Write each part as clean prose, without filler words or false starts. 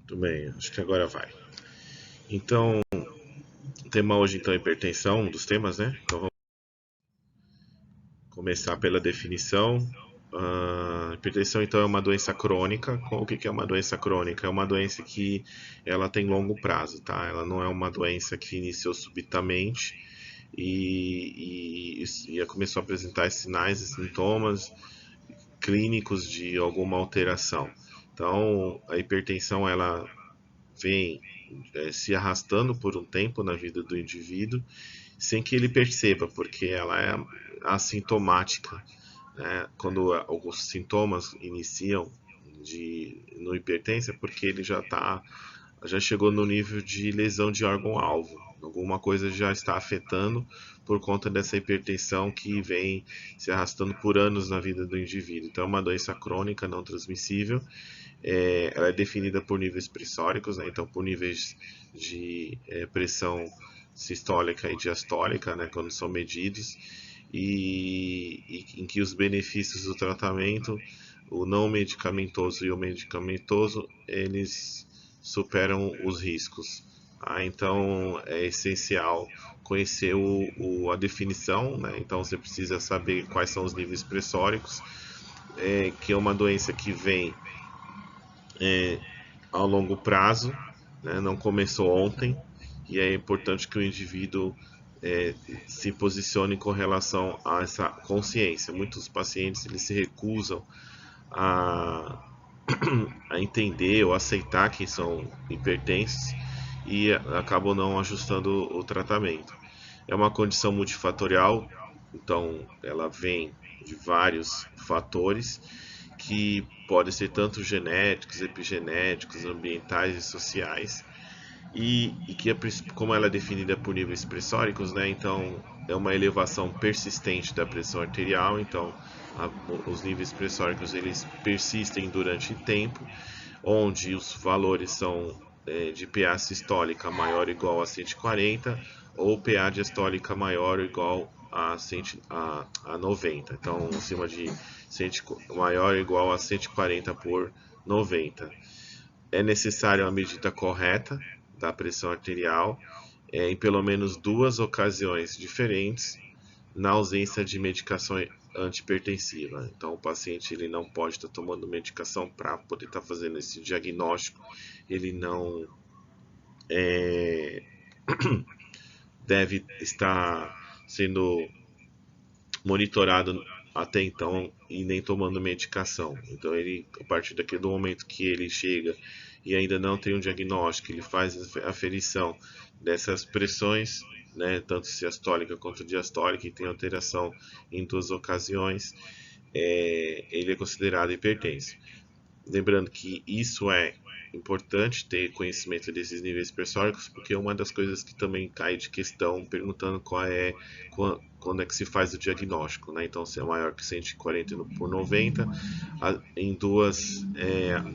Tudo bem, acho que agora vai. Então, o tema hoje então é hipertensão, um dos temas, né? Então vamos começar pela definição. Hipertensão então é uma doença crônica. O que é uma doença crônica? É uma doença que ela tem longo prazo, tá? Ela não é uma doença que iniciou subitamente e começou a apresentar sinais e sintomas clínicos de alguma alteração. Então, a hipertensão ela vem se arrastando por um tempo na vida do indivíduo sem que ele perceba, porque ela é assintomática, né? Quando alguns sintomas iniciam no hipertenso é porque ele já chegou no nível de lesão de órgão-alvo. Alguma coisa já está afetando por conta dessa hipertensão que vem se arrastando por anos na vida do indivíduo. Então, é uma doença crônica não transmissível. Ela é definida por níveis pressóricos, né? Então por níveis de pressão sistólica e diastólica, né? Quando são medidos, e em que os benefícios do tratamento, o não medicamentoso e o medicamentoso, eles superam os riscos. Então é essencial conhecer a definição, né? Então você precisa saber quais são os níveis pressóricos, que é uma doença que vem ao longo prazo, né? Não começou ontem, e é importante que o indivíduo se posicione com relação a essa consciência. Muitos pacientes eles se recusam a, a entender ou aceitar que são hipertensos e acabam não ajustando o tratamento. É uma condição multifatorial, então ela vem de vários fatores que podem ser tanto genéticos, epigenéticos, ambientais e sociais, e que como ela é definida por níveis pressóricos, né, então é uma elevação persistente da pressão arterial, então os níveis pressóricos eles persistem durante tempo, onde os valores são de PA sistólica maior ou igual a 140 ou PA diastólica maior ou igual a 90. Então, acima de 100, maior ou igual a 140 por 90. É necessária uma medida correta da pressão arterial em pelo menos duas ocasiões diferentes na ausência de medicação antihipertensiva. Então, o paciente ele não pode estar tomando medicação para poder estar fazendo esse diagnóstico. Ele não deve estar sendo monitorado até então e nem tomando medicação. Então, a partir do momento que ele chega e ainda não tem um diagnóstico, ele faz a aferição dessas pressões, né, tanto sistólica quanto diastólica, e tem alteração em duas ocasiões, ele é considerado hipertenso. Lembrando que isso é importante ter conhecimento desses níveis pressóricos, porque uma das coisas que também cai de questão perguntando quando é que se faz o diagnóstico, né? Então, se é maior que 140 por 90 em duas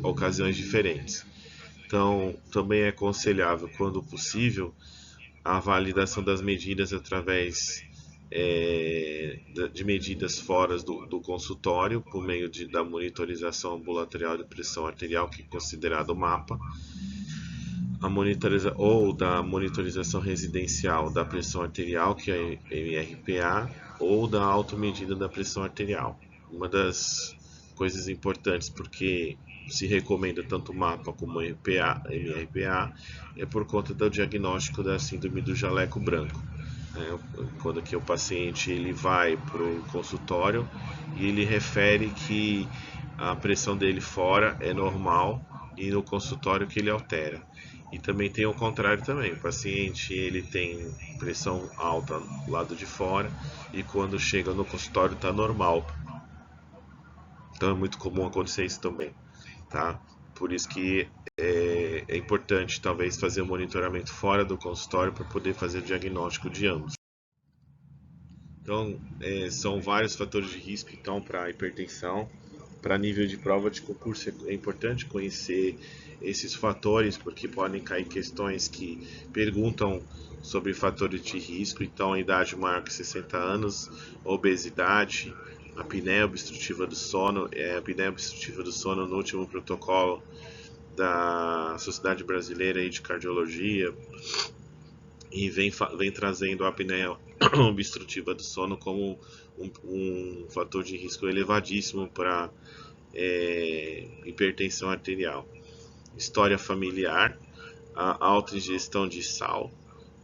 ocasiões diferentes. Então, também é aconselhável, quando possível, a validação das medidas através de medidas fora do consultório, por meio da monitorização ambulatorial de pressão arterial, que é considerado mapa, ou da monitorização residencial da pressão arterial, que é MRPA, ou da automedida da pressão arterial. Uma das coisas importantes, porque se recomenda tanto MAPA como MRPA, é por conta do diagnóstico da síndrome do jaleco branco. Quando que o paciente ele vai para o consultório e ele refere que a pressão dele fora é normal e no consultório que ele altera. E também tem o contrário também, o paciente ele tem pressão alta do lado de fora e quando chega no consultório está normal. Então é muito comum acontecer isso também, tá? Por isso que é importante talvez fazer o monitoramento fora do consultório para poder fazer o diagnóstico de ambos. Então, são vários fatores de risco então para a hipertensão. Para nível de prova de concurso é importante conhecer esses fatores, porque podem cair questões que perguntam sobre fatores de risco. Então, a idade maior que 60 anos, obesidade, apneia obstrutiva do sono. A apneia obstrutiva do sono no último protocolo da Sociedade Brasileira aí de Cardiologia, e vem trazendo a apneia obstrutiva do sono como um fator de risco elevadíssimo para hipertensão arterial. História familiar, a alta ingestão de sal,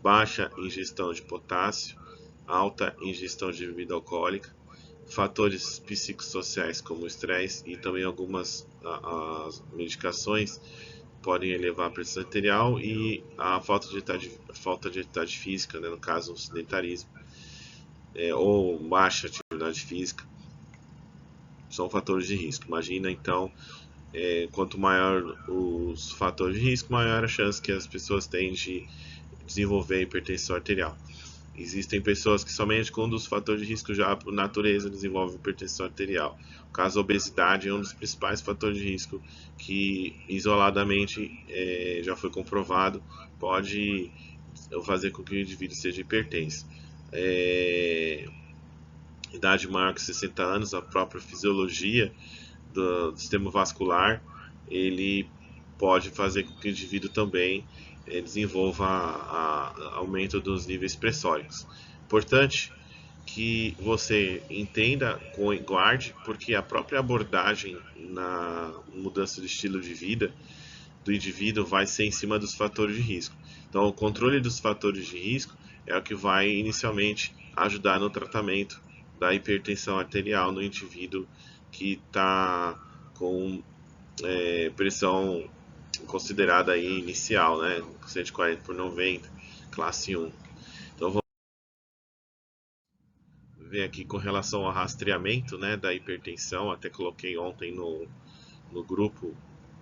baixa ingestão de potássio, alta ingestão de bebida alcoólica, fatores psicossociais como o estresse e também algumas as medicações podem elevar a pressão arterial, e a falta de atividade física, né, no caso o sedentarismo, ou baixa atividade física, são fatores de risco. Imagina então, quanto maior os fatores de risco, maior a chance que as pessoas têm de desenvolver hipertensão arterial. Existem pessoas que somente com um dos fatores de risco já por natureza desenvolvem hipertensão arterial. O caso da obesidade é um dos principais fatores de risco que isoladamente já foi comprovado, pode fazer com que o indivíduo seja hipertenso. Idade maior que 60 anos, a própria fisiologia do sistema vascular, ele pode fazer com que o indivíduo também desenvolva aumento dos níveis pressóricos. Importante que você entenda, guarde, porque a própria abordagem na mudança de estilo de vida do indivíduo vai ser em cima dos fatores de risco. Então, o controle dos fatores de risco é o que vai inicialmente ajudar no tratamento da hipertensão arterial no indivíduo que está com pressão considerada aí inicial, né, 140/90, classe 1. Então vamos ver aqui com relação ao rastreamento, né, da hipertensão. Até coloquei ontem no grupo,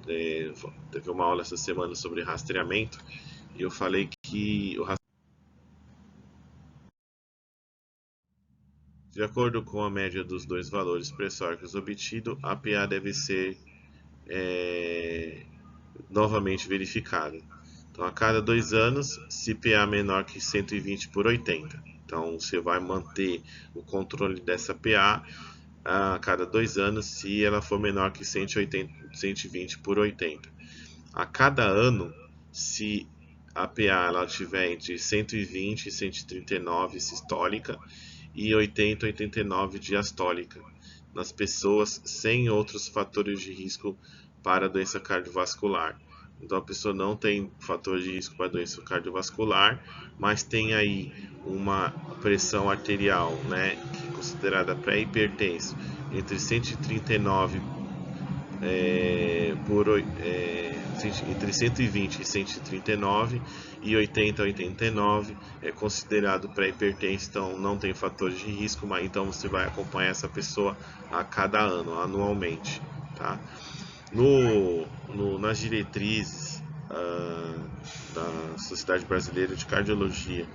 teve uma aula essa semana sobre rastreamento, e eu falei que de acordo com a média dos dois valores pressóricos obtido, a PA deve ser novamente verificada. Então, a cada 2 anos, se PA menor que 120/80. Então, você vai manter o controle dessa PA a cada 2 anos, se ela for menor que 120/80. A cada ano, se a PA ela estiver entre 120 e 139 sistólica e 80/89 diastólica, nas pessoas sem outros fatores de risco para doença cardiovascular. Então a pessoa não tem fator de risco para doença cardiovascular, mas tem aí uma pressão arterial, né, que é considerada pré-hipertenso, entre 139 entre 120 e 139 e 80/89 é considerado pré-hipertenso, então não tem fatores de risco, mas então você vai acompanhar essa pessoa a cada ano, anualmente, tá? Nas diretrizes da Sociedade Brasileira de Cardiologia,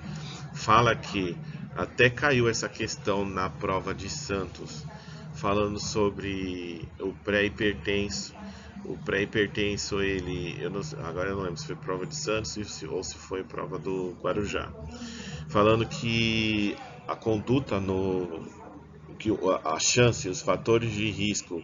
fala que até caiu essa questão na prova de Santos, falando sobre o pré-hipertenso. O pré-hipertenso, agora eu não lembro se foi prova de Santos ou se foi prova do Guarujá, falando que a conduta que a chance, os fatores de risco,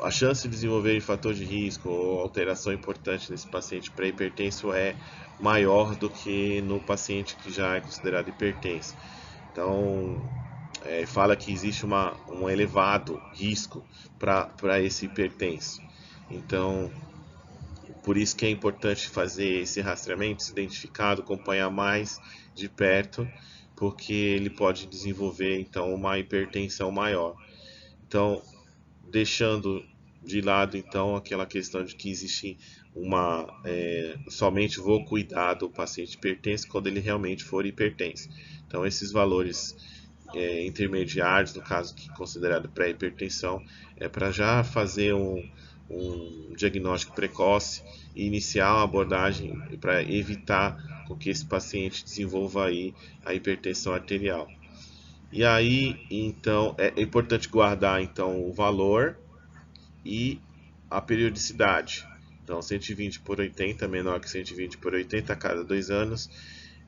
a chance de desenvolver fator de risco ou alteração importante nesse paciente pré-hipertenso é maior do que no paciente que já é considerado hipertenso. Então, fala que existe um elevado risco para esse hipertenso. Então, por isso que é importante fazer esse rastreamento, esse identificado, acompanhar mais de perto, porque ele pode desenvolver então uma hipertensão maior. Então, deixando de lado então aquela questão de que existe somente vou cuidar do paciente hipertenso quando ele realmente for hipertenso. Então esses valores intermediários, no caso que é considerado pré-hipertensão, é para já fazer um diagnóstico precoce e iniciar uma abordagem para evitar com que esse paciente desenvolva aí a hipertensão arterial. E aí, então, é importante guardar então o valor e a periodicidade. Então, 120/80, menor que 120/80 a cada 2 anos,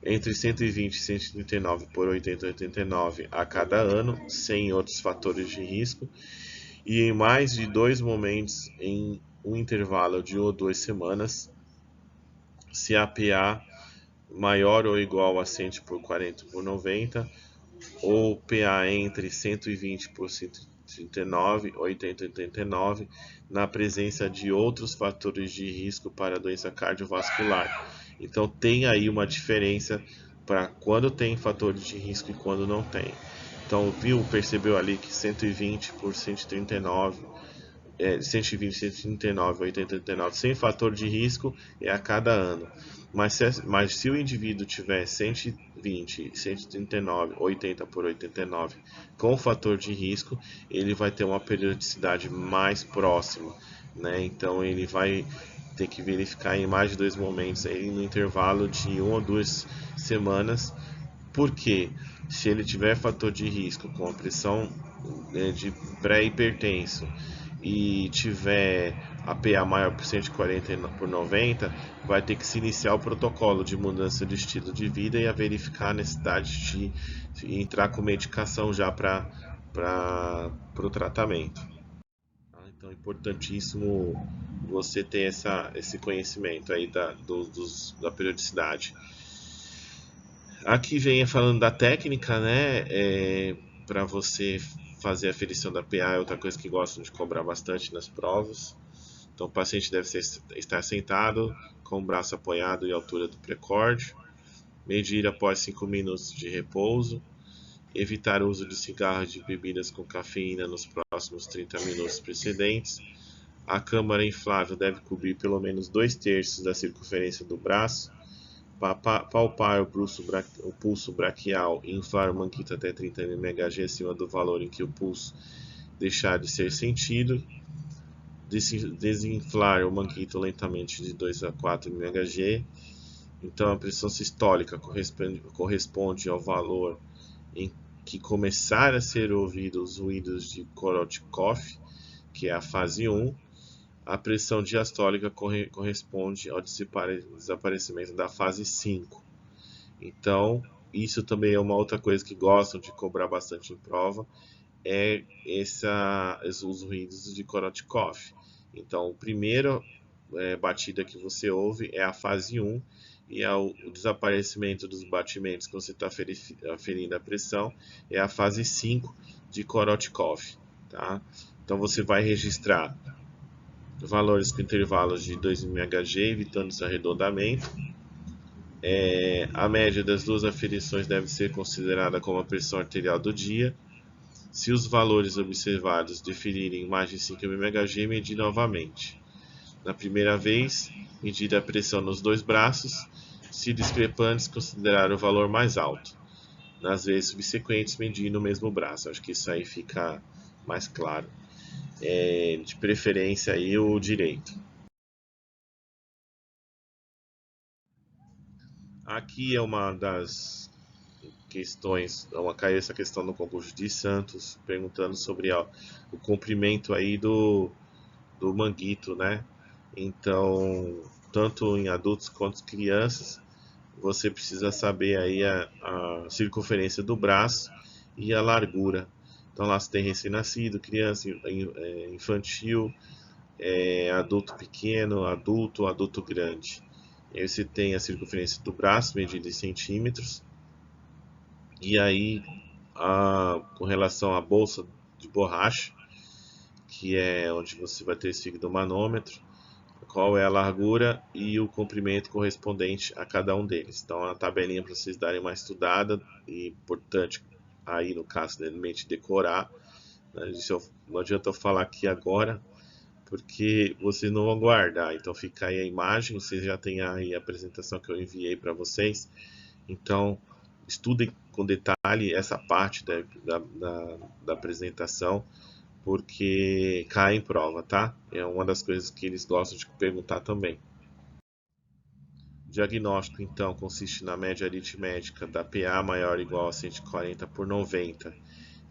entre 120 e 139/80/89 a cada ano, sem outros fatores de risco, e em mais de 2 momentos em um intervalo de 1 ou 2 semanas, se a PA maior ou igual a 100/40/90, ou PA entre 120/139, 80/89, na presença de outros fatores de risco para a doença cardiovascular. Então tem aí uma diferença para quando tem fatores de risco e quando não tem. Então percebeu ali que 120/139, 120, 139, 80, 89, sem fator de risco é a cada ano. Mas se o indivíduo tiver 120, 139, 80/89 com fator de risco, ele vai ter uma periodicidade mais próxima, né? Então ele vai ter que verificar em mais de 2 momentos aí no intervalo de 1 ou 2 semanas. Porque se ele tiver fator de risco com a pressão, de pré-hipertenso e tiver a PA maior por 140/90, vai ter que se iniciar o protocolo de mudança de estilo de vida e a verificar a necessidade de entrar com medicação já para o tratamento. Então é importantíssimo você ter esse conhecimento aí da periodicidade. Aqui vem falando da técnica, né? Para você fazer a aferição da PA é outra coisa que gostam de cobrar bastante nas provas. Então o paciente deve estar sentado, com o braço apoiado e altura do precórdio, medir após 5 minutos de repouso, evitar o uso de cigarros e de bebidas com cafeína nos próximos 30 minutos precedentes. A câmara inflável deve cobrir pelo menos 2/3 da circunferência do braço. Palpar o pulso braquial e inflar o manguito até 30 mHg acima do valor em que o pulso deixar de ser sentido. Desinflar o manguito lentamente de 2 a 4 mHg. Então a pressão sistólica corresponde ao valor em que começar a ser ouvido os ruídos de Korotchkov, que é a fase 1. A pressão diastólica corresponde ao desaparecimento da fase 5. Então, isso também é uma outra coisa que gostam de cobrar bastante em prova, é os ruídos de Korotchkov. Então, a primeira batida que você ouve é a fase 1, e o desaparecimento dos batimentos que você está aferindo a pressão é a fase 5 de Korotchkov. Tá? Então, você vai registrar valores com intervalos de 2 mHg, evitando esse arredondamento. A média das duas aferições deve ser considerada como a pressão arterial do dia. Se os valores observados diferirem mais de 5 mHg, medir novamente. Na primeira vez, medir a pressão nos dois braços. Se discrepantes, considerar o valor mais alto. Nas vezes subsequentes, medir no mesmo braço. Acho que isso aí fica mais claro. De preferência aí o direito. Aqui é uma das questões, caiu essa questão no concurso de Santos, perguntando sobre o comprimento aí do manguito, né? Então, tanto em adultos quanto crianças, você precisa saber aí a circunferência do braço e a largura. Então lá você tem recém-nascido, criança, infantil, adulto pequeno, adulto grande. E aí você tem a circunferência do braço, medida em centímetros. E aí, com relação à bolsa de borracha, que é onde você vai ter seguido o manômetro, qual é a largura e o comprimento correspondente a cada um deles. Então, a tabelinha para vocês darem uma estudada, e importante aí no caso realmente decorar. Né? Não adianta eu falar aqui agora, porque vocês não vão guardar. Então, fica aí a imagem, vocês já têm aí a apresentação que eu enviei para vocês. Então, estudem com detalhe essa parte da apresentação, porque cai em prova, tá? É uma das coisas que eles gostam de perguntar também. O diagnóstico, então, consiste na média aritmética da PA maior ou igual a 140/90,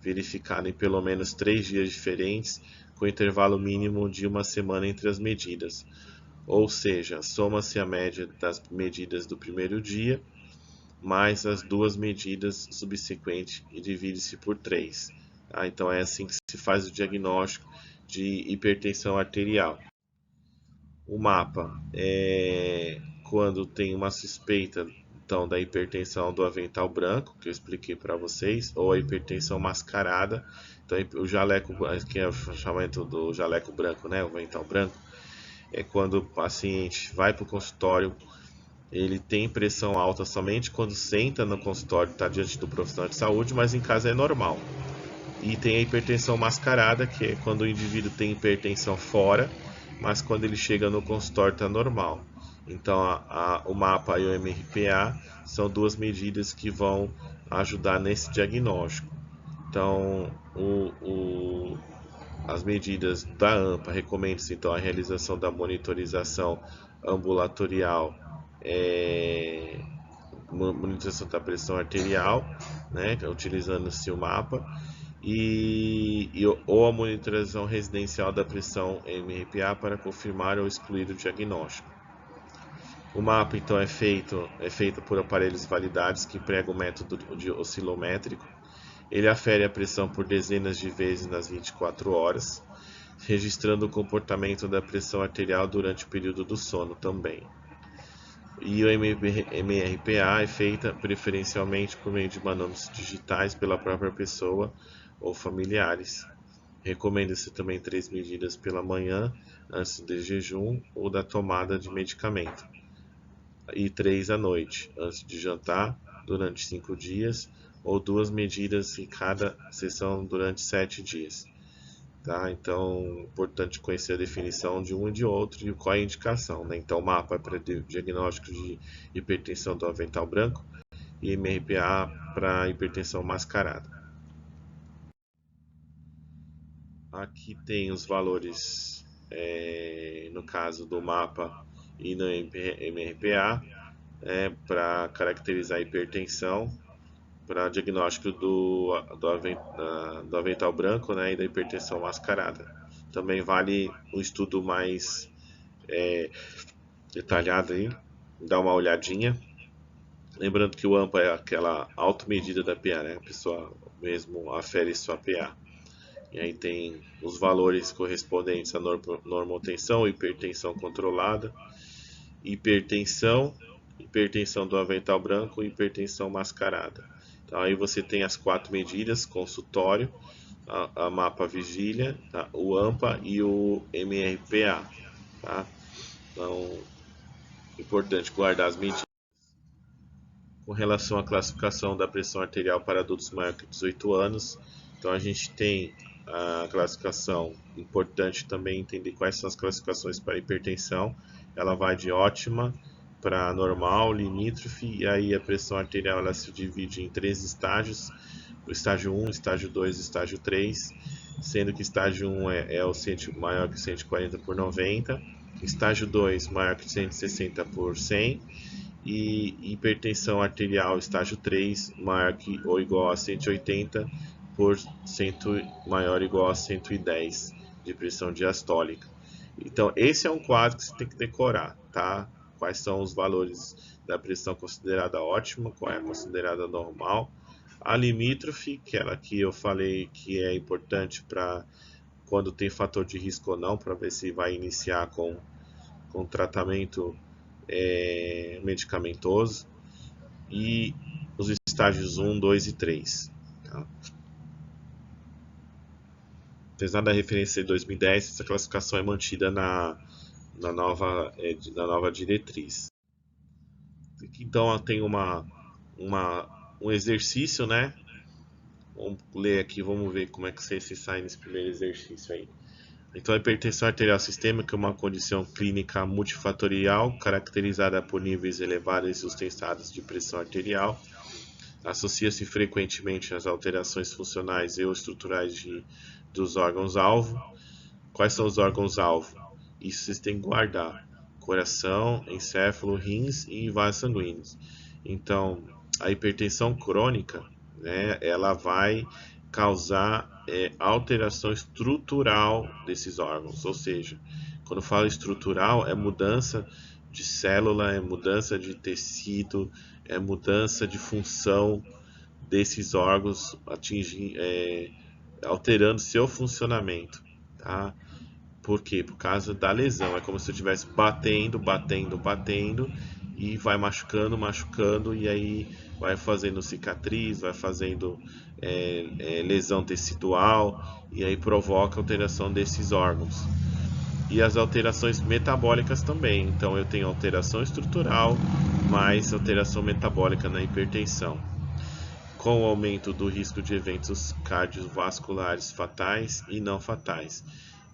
verificada em pelo menos 3 dias diferentes, com intervalo mínimo de 1 semana entre as medidas. Ou seja, soma-se a média das medidas do primeiro dia mais as duas medidas subsequentes e divide-se por 3. Tá? Então é assim que se faz o diagnóstico de hipertensão arterial. O mapa é quando tem uma suspeita então da hipertensão do avental branco, que eu expliquei para vocês, ou a hipertensão mascarada. Então o jaleco, que é o chamamento do jaleco branco, né, o avental branco, é quando o paciente vai para o consultório, ele tem pressão alta somente quando senta no consultório, está diante do profissional de saúde, mas em casa é normal. E tem a hipertensão mascarada, que é quando o indivíduo tem hipertensão fora, mas quando ele chega no consultório está normal. Então o MAPA e o MRPA são duas medidas que vão ajudar nesse diagnóstico. Então, as medidas da AMPA recomendam-se então a realização da monitorização ambulatorial, monitorização da pressão arterial, né, utilizando-se o mapa, ou a monitorização residencial da pressão MRPA para confirmar ou excluir o diagnóstico. O mapa então é feito por aparelhos validados que empregam o método de oscilométrico. Ele afere a pressão por dezenas de vezes nas 24 horas, registrando o comportamento da pressão arterial durante o período do sono também. E o MRPA é feita preferencialmente por meio de manômetros digitais pela própria pessoa ou familiares. Recomenda-se também 3 medidas pela manhã, antes do jejum ou da tomada de medicamento, e 3 à noite, antes de jantar, durante 5 dias, ou 2 medidas em cada sessão durante 7 dias. Tá? Então, é importante conhecer a definição de um e de outro e qual é a indicação. Né? Então, o mapa é para diagnóstico de hipertensão do avental branco e MRPA para hipertensão mascarada. Aqui tem os valores, no caso do mapa e no MRPA, para caracterizar a hipertensão, para diagnóstico do avental branco, né, e da hipertensão mascarada. Também vale um estudo mais detalhado aí, dá uma olhadinha. Lembrando que o AMPA é aquela automedida da PA, né? A pessoa mesmo afere sua PA. E aí tem os valores correspondentes à normotensão, hipertensão controlada, hipertensão, hipertensão do avental branco e hipertensão mascarada. Então aí você tem as 4 medidas, consultório, a mapa vigília, tá? O AMPA e o MRPA. Tá? Então, importante guardar as medidas. Com relação à classificação da pressão arterial para adultos maiores que 18 anos, então a gente tem a classificação, importante também entender quais são as classificações para hipertensão. Ela vai de ótima para normal, limítrofe, e aí a pressão arterial ela se divide em 3 estágios: o estágio 1, estágio 2 e estágio 3, sendo que estágio 1 é o maior que 140 por 90, estágio 2 maior que 160 por 100, e hipertensão arterial estágio 3 maior que ou igual a 180 por 100 maior ou igual a 110 de pressão diastólica. Então esse é um quadro que você tem que decorar, tá? Quais são os valores da pressão considerada ótima, qual é a considerada normal, a limítrofe, que é ela que eu falei que é importante para quando tem fator de risco ou não, para ver se vai iniciar com tratamento medicamentoso, e os estágios 1, 2 e 3. Tá? Apesar da referência de 2010, essa classificação é mantida na nova diretriz. Então tem um exercício, né? Vamos ler aqui, vamos ver como é que você se sai nesse primeiro exercício aí. Então, a hipertensão arterial sistêmica é uma condição clínica multifatorial caracterizada por níveis elevados e sustentados de pressão arterial. Associa-se frequentemente às alterações funcionais e ou estruturais dos órgãos-alvo. Quais são os órgãos-alvo? Isso vocês têm que guardar: coração, encéfalo, rins e vasos sanguíneos. Então, a hipertensão crônica, né, ela vai causar alteração estrutural desses órgãos, ou seja, quando falo estrutural, é mudança de célula, é mudança de tecido, é mudança de função desses órgãos, alterando seu funcionamento, tá? Por quê? Por causa da lesão. É como se eu estivesse batendo, batendo, batendo e vai machucando, machucando e aí vai fazendo cicatriz, vai fazendo lesão tecidual e aí provoca alteração desses órgãos. E as alterações metabólicas também. Então eu tenho alteração estrutural mais alteração metabólica na hipertensão, com o aumento do risco de eventos cardiovasculares fatais e não fatais.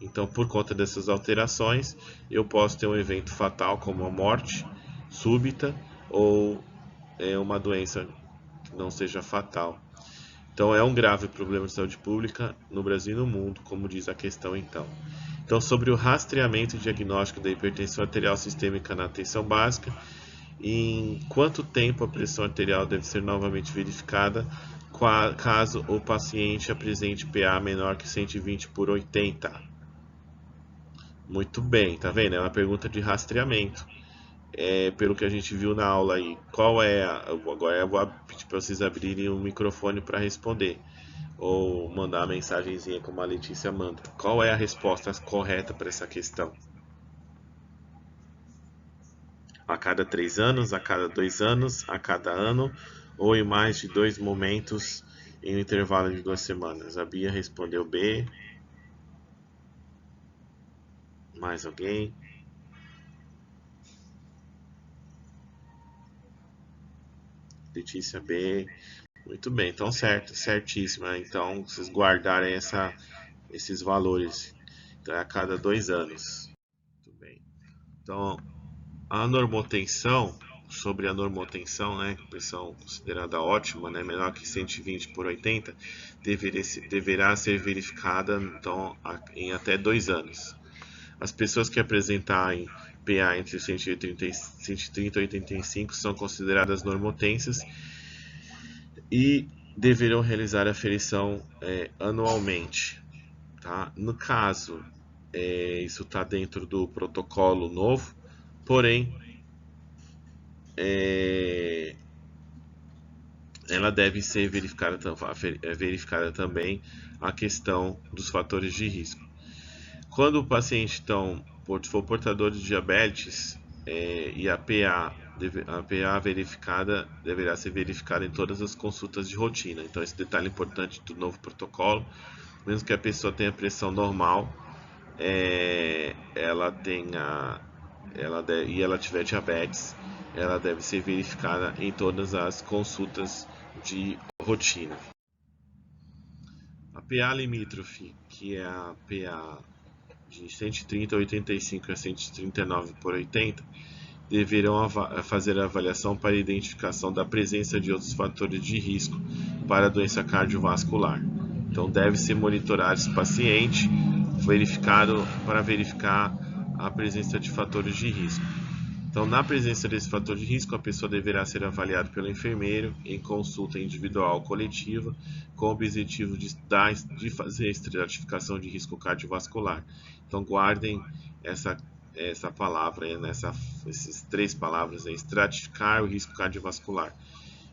Então, por conta dessas alterações, eu posso ter um evento fatal como a morte súbita ou uma doença que não seja fatal. Então, é um grave problema de saúde pública no Brasil e no mundo, como diz a questão então. Então, sobre o rastreamento e diagnóstico da hipertensão arterial sistêmica na atenção básica, em quanto tempo a pressão arterial deve ser novamente verificada caso o paciente apresente PA menor que 120/80? Muito bem, tá vendo? É uma pergunta de rastreamento. Pelo que a gente viu na aula aí, agora eu vou pedir para vocês abrirem o microfone para responder ou mandar uma mensagenzinha como a Letícia manda. Qual é a resposta correta para essa questão? A cada 3 anos, a cada 2 anos, a cada ano ou em mais de 2 momentos em um intervalo de 2 semanas? A Bia respondeu B. Mais alguém? Letícia B. Muito bem, então certíssima. Então vocês guardarem esses valores. Então é a cada 2 anos. Muito bem. Então a normotensão, sobre a normotensão, né, pressão considerada ótima, né, menor que 120/80, deverá ser verificada então, em até 2 anos. As pessoas que apresentarem PA entre 130 e 85 são consideradas normotensas e deverão realizar a aferição anualmente. Tá? No caso, isso está dentro do protocolo novo, porém, ela deve ser verificada também a questão dos fatores de risco. Quando o paciente então for portador de diabetes e a PA verificada deverá ser verificada em todas as consultas de rotina. Então esse detalhe importante do novo protocolo, mesmo que a pessoa tenha pressão normal, ela tenha e ela tiver diabetes, ela deve ser verificada em todas as consultas de rotina. A PA limítrofe, que é a PA de 130/85 a 139/80, deverão fazer a avaliação para identificação da presença de outros fatores de risco para a doença cardiovascular. Então deve-se monitorar esse paciente para verificar a presença de fatores de risco. Então, na presença desse fator de risco, a pessoa deverá ser avaliada pelo enfermeiro em consulta individual ou coletiva, com o objetivo de fazer a estratificação de risco cardiovascular. Então, guardem essa palavra, essas 3 palavras, estratificar o risco cardiovascular.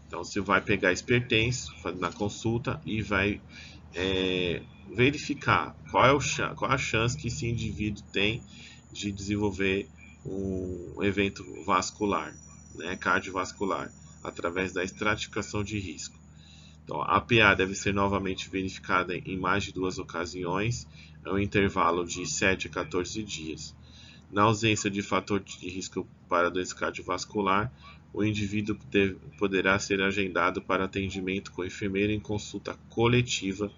Então, você vai pegar hipertenso na consulta e vai verificar qual a chance que esse indivíduo tem de desenvolver um evento vascular, né, cardiovascular, através da estratificação de risco. Então, a PA deve ser novamente verificada em mais de 2 ocasiões, em um intervalo de 7 a 14 dias. Na ausência de fator de risco para a doença cardiovascular, o indivíduo poderá ser agendado para atendimento com enfermeiro em consulta coletiva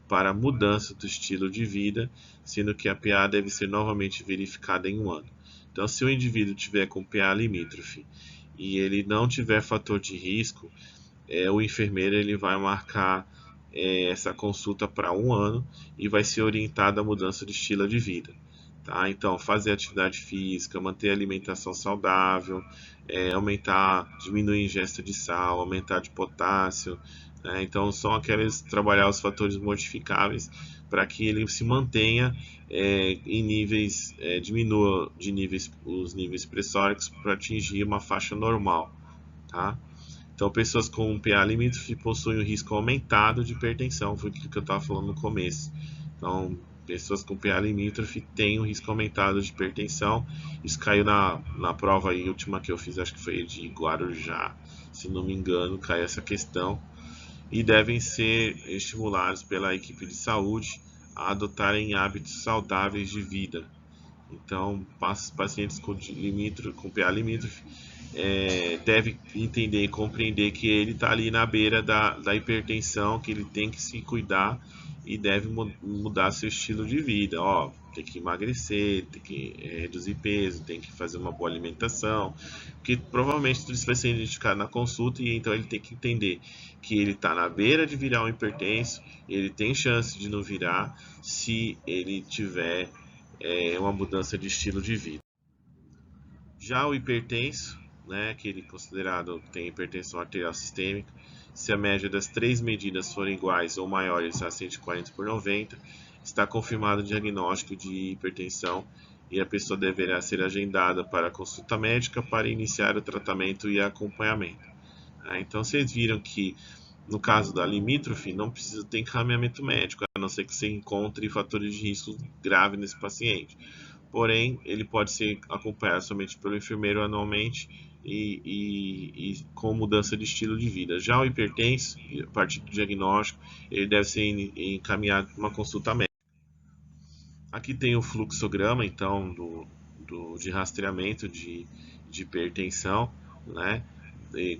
para mudança do estilo de vida, sendo que a PA deve ser novamente verificada em 1 ano. Então, se o indivíduo tiver com PA limítrofe e ele não tiver fator de risco, o enfermeiro ele vai marcar essa consulta para 1 ano e vai ser orientado à mudança de estilo de vida. Tá? Então, fazer atividade física, manter a alimentação saudável, diminuir a ingesta de sal, aumentar de potássio. Né? Então, são trabalhar os fatores modificáveis para que ele se mantenha em níveis, diminua os níveis pressóricos para atingir uma faixa normal. Tá? Então, pessoas com PA limítrofe possuem um risco aumentado de hipertensão, foi aquilo que eu estava falando no começo. Então, pessoas com PA limítrofe têm um risco aumentado de hipertensão. Isso caiu na prova aí, última que eu fiz, acho que foi de Guarujá, se não me engano, caiu essa questão. E devem ser estimulados pela equipe de saúde a adotarem hábitos saudáveis de vida. Então, pacientes com PA limítrofe deve entender e compreender que ele está ali na beira da hipertensão, que ele tem que se cuidar e deve mudar seu estilo de vida. Ó, tem que emagrecer, tem que reduzir peso, tem que fazer uma boa alimentação, porque provavelmente tudo isso vai ser identificado na consulta e então ele tem que entender que ele está na beira de virar um hipertenso, ele tem chance de não virar se ele tiver uma mudança de estilo de vida. Já o hipertenso, né, que ele é considerado tem hipertensão arterial sistêmica, se a média das três medidas forem iguais ou maiores a 140/90, está confirmado o diagnóstico de hipertensão e a pessoa deverá ser agendada para consulta médica para iniciar o tratamento e acompanhamento. Então vocês viram que no caso da limítrofe não precisa ter encaminhamento médico, a não ser que você encontre fatores de risco grave nesse paciente. Porém, ele pode ser acompanhado somente pelo enfermeiro anualmente e com mudança de estilo de vida. Já o hipertenso, a partir do diagnóstico, ele deve ser encaminhado para uma consulta médica. Aqui tem o fluxograma, então, de rastreamento de hipertensão, né?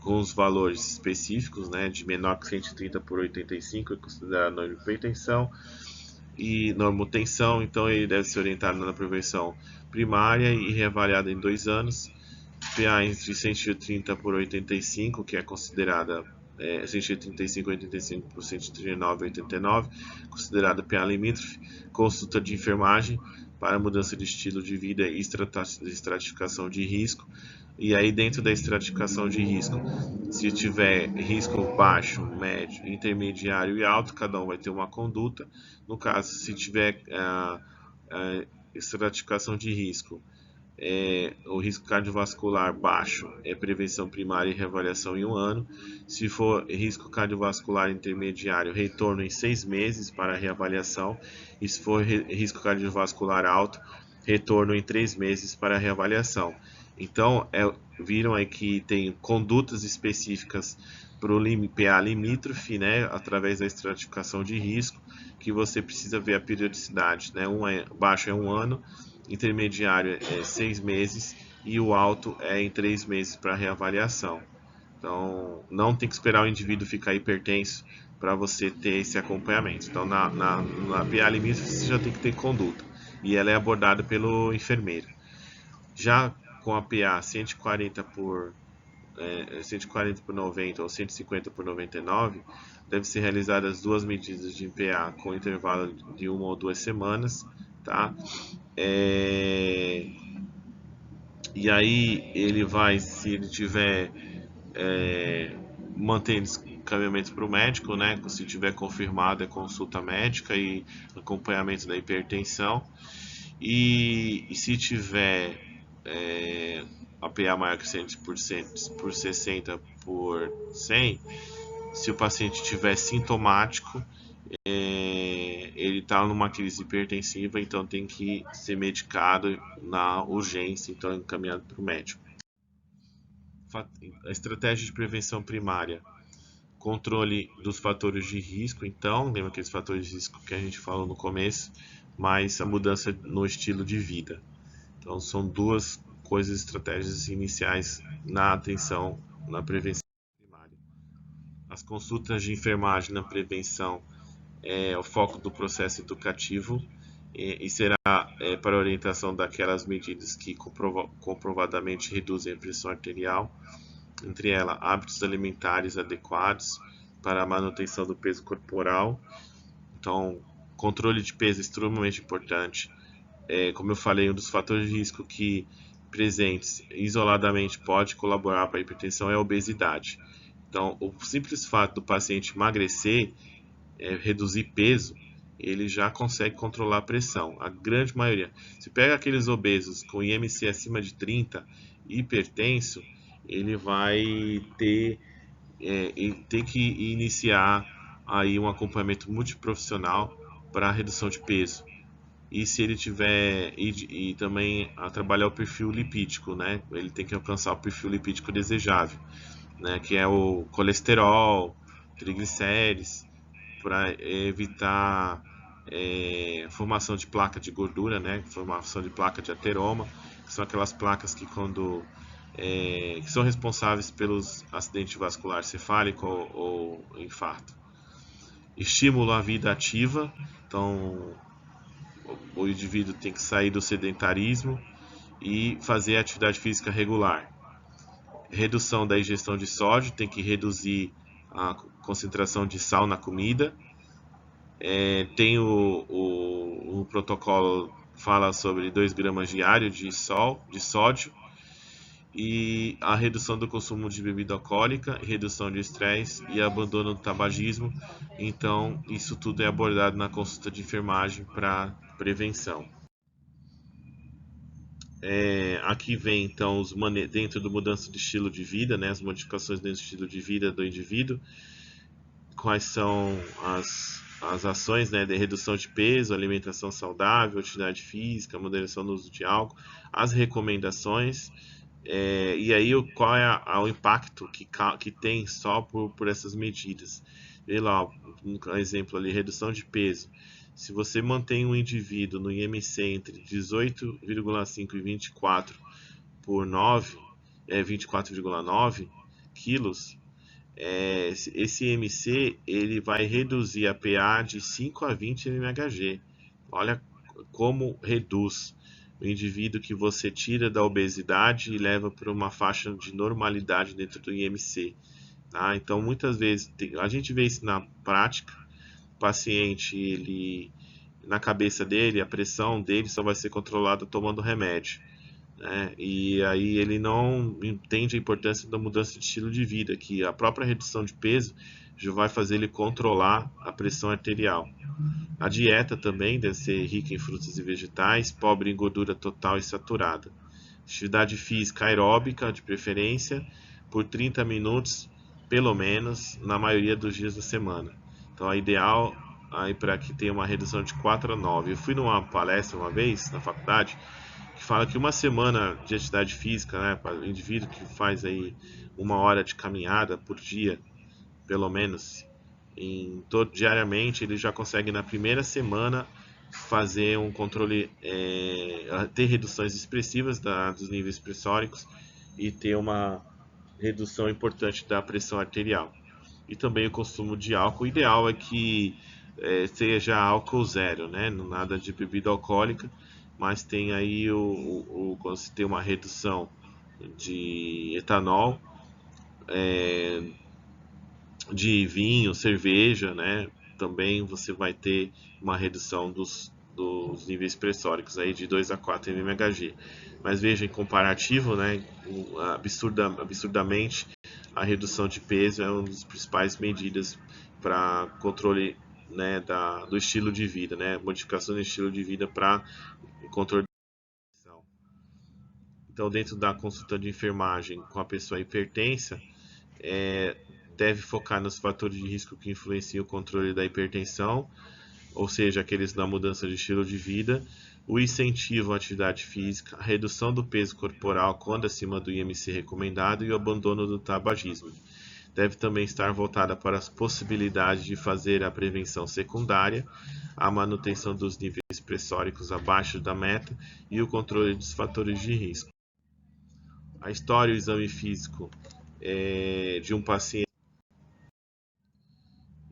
Com os valores específicos, né? De menor que 130/85 é considerado hipertensão e normotensão, então ele deve ser orientado na prevenção primária e reavaliado em 2 anos. PA entre 130/85, que é considerada 135/85 por 139/89, considerada PA limítrofe, consulta de enfermagem para mudança de estilo de vida e estratificação de risco. E aí dentro da estratificação de risco, se tiver risco baixo, médio, intermediário e alto, cada um vai ter uma conduta. No caso, se tiver estratificação de risco, o risco cardiovascular baixo é prevenção primária e reavaliação em 1 ano. Se for risco cardiovascular intermediário, retorno em 6 meses para reavaliação. E se for risco cardiovascular alto, retorno em 3 meses para reavaliação. Então, viram aí que tem condutas específicas para o PA limítrofe, né, através da estratificação de risco, que você precisa ver a periodicidade, né? Baixo é 1 ano, intermediário é 6 meses e o alto é em 3 meses para reavaliação. Então, não tem que esperar o indivíduo ficar hipertenso para você ter esse acompanhamento. Então, na PA limítrofe você já tem que ter conduta e ela é abordada pelo enfermeiro. Já com a PA 140/90 ou 150/99, deve ser realizadas 2 medidas de PA com intervalo de 1 ou 2 semanas, tá? E aí ele vai, se ele tiver mantendo encaminhamento para o médico, né? Se tiver confirmado, é consulta médica e acompanhamento da hipertensão. E se tiver a PA maior que 100% por 60/100, se o paciente tiver sintomático, ele está numa crise hipertensiva, então tem que ser medicado na urgência, então encaminhado para o médico. A estratégia de prevenção primária: controle dos fatores de risco, então, lembra aqueles fatores de risco que a gente falou no começo, mas a mudança no estilo de vida. Então, são duas coisas, estratégias iniciais na atenção, na prevenção primária. As consultas de enfermagem na prevenção é o foco do processo educativo e será para orientação daquelas medidas que comprovadamente reduzem a pressão arterial, entre elas hábitos alimentares adequados para a manutenção do peso corporal. Então, controle de peso é extremamente importante. Como eu falei, um dos fatores de risco que presentes isoladamente pode colaborar para a hipertensão é a obesidade. Então, o simples fato do paciente emagrecer, reduzir peso, ele já consegue controlar a pressão. A grande maioria. Se pega aqueles obesos com IMC acima de 30, hipertenso, ele vai ter que iniciar aí um acompanhamento multiprofissional para a redução de peso. e se ele tiver e também a trabalhar o perfil lipídico, né? Ele tem que alcançar o perfil lipídico desejável, né? Que é o colesterol, triglicérides, para evitar formação de placa de gordura, né? Formação de placa de ateroma, que são aquelas placas que que são responsáveis pelos acidente vascular cefálico ou infarto. Estímulo à vida ativa, então o indivíduo tem que sair do sedentarismo e fazer atividade física regular. Redução da ingestão de sódio, tem que reduzir a concentração de sal na comida. Tem o protocolo fala sobre 2 gramas diário de sódio, e a redução do consumo de bebida alcoólica, redução de estresse e abandono do tabagismo. Então, isso tudo é abordado na consulta de enfermagem para prevenção. Aqui vem então dentro do mudança de estilo de vida, né, as modificações dentro do estilo de vida do indivíduo, quais são as ações, né, de redução de peso, alimentação saudável, atividade física, moderação no uso de álcool, as recomendações, e aí qual é o impacto que tem só por essas medidas. Vê lá, um exemplo ali, redução de peso. Se você mantém um indivíduo no IMC entre 18,5 e 24 por 9, 24,9 quilos, esse IMC ele vai reduzir a PA de 5 a 20 mHg. Olha como reduz o indivíduo que você tira da obesidade e leva para uma faixa de normalidade dentro do IMC. Tá? Então, muitas vezes, a gente vê isso na prática. O paciente, ele, na cabeça dele, a pressão dele só vai ser controlada tomando remédio, né? E aí ele não entende a importância da mudança de estilo de vida, que a própria redução de peso já vai fazer ele controlar a pressão arterial. A dieta também deve ser rica em frutas e vegetais, pobre em gordura total e saturada. Atividade física aeróbica, de preferência, por 30 minutos, pelo menos, na maioria dos dias da semana. Então, é ideal aí para que tenha uma redução de 4 a 9. Eu fui numa palestra uma vez na faculdade que fala que uma semana de atividade física, né, para o indivíduo que faz aí 1 hora de caminhada por dia, pelo menos, diariamente, ele já consegue na primeira semana fazer um controle, ter reduções expressivas dos níveis pressóricos e ter uma redução importante da pressão arterial. E também o consumo de álcool. O ideal é que seja álcool zero, né? Nada de bebida alcoólica, mas tem aí quando se tem uma redução de etanol, de vinho, cerveja, né? Também você vai ter uma redução dos níveis pressóricos aí de 2 a 4 mHg. Mas veja, em comparativo, né, absurdamente, a redução de peso é uma das principais medidas para controle, né, do estilo de vida, né, modificação do estilo de vida para controle da pressão. Então, dentro da consulta de enfermagem com a pessoa hipertensa, deve focar nos fatores de risco que influenciam o controle da hipertensão, ou seja, aqueles da mudança de estilo de vida, o incentivo à atividade física, a redução do peso corporal quando acima do IMC recomendado e o abandono do tabagismo. Deve também estar voltada para as possibilidades de fazer a prevenção secundária, a manutenção dos níveis pressóricos abaixo da meta e o controle dos fatores de risco. A história e o exame físico de um paciente.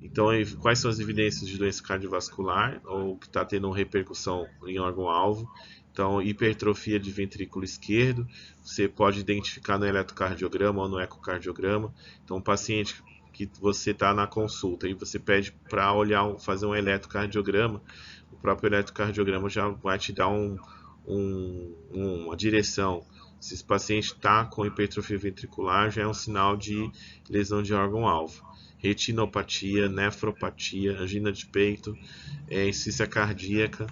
Então, quais são as evidências de doença cardiovascular ou que está tendo repercussão em órgão-alvo? Então, hipertrofia de ventrículo esquerdo, você pode identificar no eletrocardiograma ou no ecocardiograma. Então, um paciente que você está na consulta e você pede para fazer um eletrocardiograma, o próprio eletrocardiograma já vai te dar uma direção. Se esse paciente está com hipertrofia ventricular, já é um sinal de lesão de órgão-alvo. Retinopatia, nefropatia, angina de peito, insuficiência cardíaca,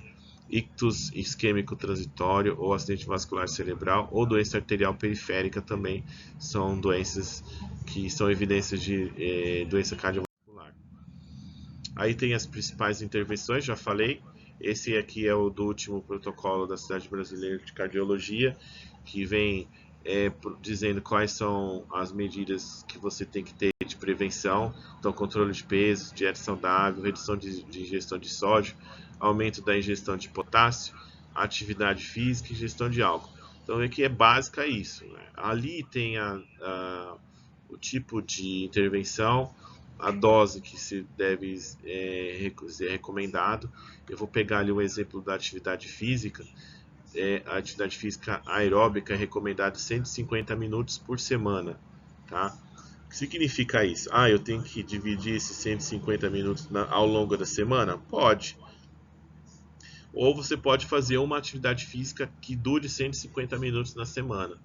ictus isquêmico transitório ou acidente vascular cerebral ou doença arterial periférica também são doenças que são evidências de doença cardiovascular. Aí tem as principais intervenções, já falei, Esse aqui é o do último protocolo da Sociedade Brasileira de Cardiologia, que vem dizendo quais são as medidas que você tem que ter de prevenção. Então, controle de peso, dieta saudável, redução de ingestão de sódio, aumento da ingestão de potássio, atividade física e ingestão de álcool. Então, aqui é básica isso, né? Ali tem o tipo de intervenção, a dose que se deve ser recomendado. Eu vou pegar ali um exemplo da atividade física. A atividade física aeróbica é recomendada 150 minutos por semana, tá? O que significa isso? Eu tenho que dividir esses 150 minutos ao longo da semana? Pode. Ou você pode fazer uma atividade física que dure 150 minutos na semana,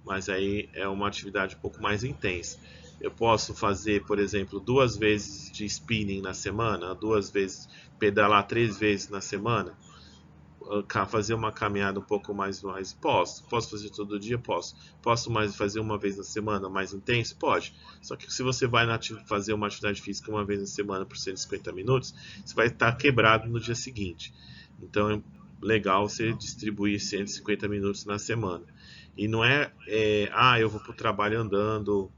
mas aí é uma atividade um pouco mais intensa. Eu posso fazer, por exemplo, 2 vezes de spinning na semana, 2 vezes, pedalar 3 vezes na semana, fazer uma caminhada um pouco mais. Posso fazer todo dia? Posso mais fazer uma vez na semana, mais intenso? Pode. Só que se você vai fazer uma atividade física uma vez na semana por 150 minutos, você vai estar quebrado no dia seguinte. Então é legal você distribuir 150 minutos na semana. E não eu vou para o trabalho andando,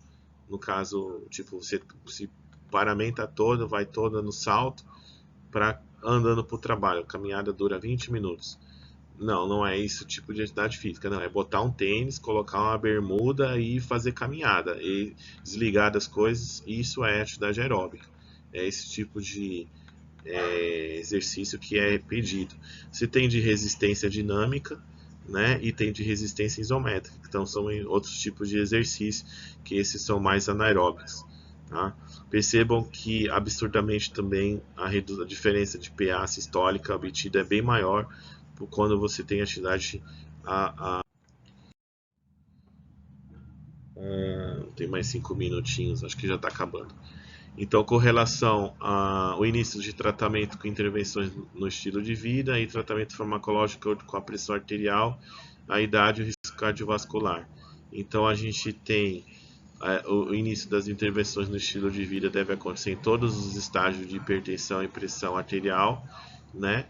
no caso, tipo, você se paramenta toda, vai toda no salto, andando para o trabalho. A caminhada dura 20 minutos. Não, não é esse tipo de atividade física. Não, é botar um tênis, colocar uma bermuda e fazer caminhada. E desligar das coisas, isso é atividade aeróbica. É esse tipo de exercício que é pedido. Você tem de resistência dinâmica, né? E tem de resistência isométrica. Então são outros tipos de exercício, que esses são mais anaeróbicos. Tá? Percebam que absurdamente também a diferença de PA sistólica obtida é bem maior quando você tem atividade tem mais 5 minutinhos, acho que já está acabando. Então, com relação ao início de tratamento com intervenções no estilo de vida e tratamento farmacológico com a pressão arterial, a idade e o risco cardiovascular. Então, a gente tem o início das intervenções no estilo de vida deve acontecer em todos os estágios de hipertensão e pressão arterial, né?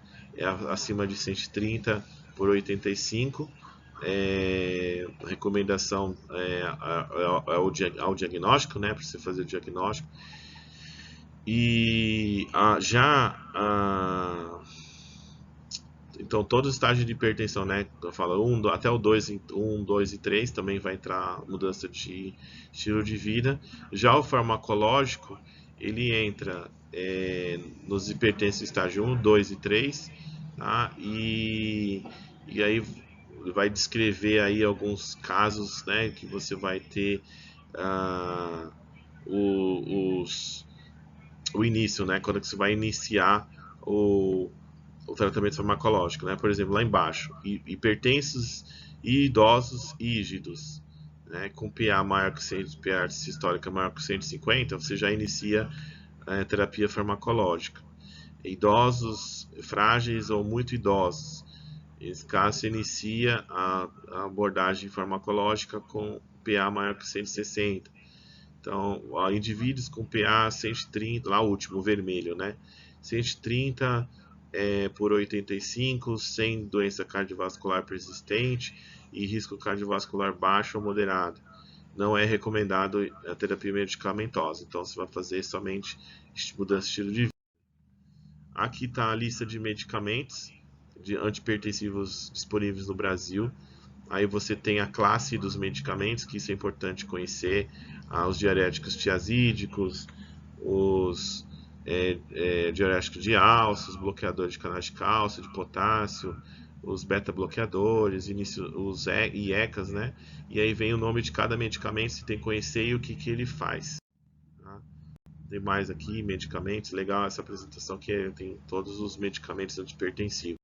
Acima de 130 por 85. Recomendação ao diagnóstico, né? Para você fazer o diagnóstico. E então todos os estágios de hipertensão, né? Eu falo até o 2, 1, 2 e 3 também vai entrar mudança de estilo de vida. Já o farmacológico, ele entra nos hipertensos estágio 1, 2 e 3, tá? E aí vai descrever aí alguns casos, né? Que você vai ter os o início, né? Quando você vai iniciar o tratamento farmacológico, né? Por exemplo, lá embaixo, hipertensos e idosos rígidos, né? Com PA maior que 100, PA sistólica maior que 150, você já inicia a terapia farmacológica. Idosos frágeis ou muito idosos, nesse caso, se inicia a abordagem farmacológica com PA maior que 160. Então, indivíduos com PA 130, lá o último, o vermelho, né? 130 por 85, sem doença cardiovascular persistente e risco cardiovascular baixo ou moderado. Não é recomendado a terapia medicamentosa, então você vai fazer somente mudança de estilo de vida. Aqui está a lista de medicamentos de antipertensivos disponíveis no Brasil. Aí você tem a classe dos medicamentos, que isso é importante conhecer, os diuréticos tiazídicos, os diuréticos de álcool, os bloqueadores de canais de cálcio, de potássio, os beta-bloqueadores, os IECAs, né? E aí vem o nome de cada medicamento, você tem que conhecer e o que ele faz. Tá? Tem mais aqui, medicamentos, legal essa apresentação que tem todos os medicamentos antipertensivos.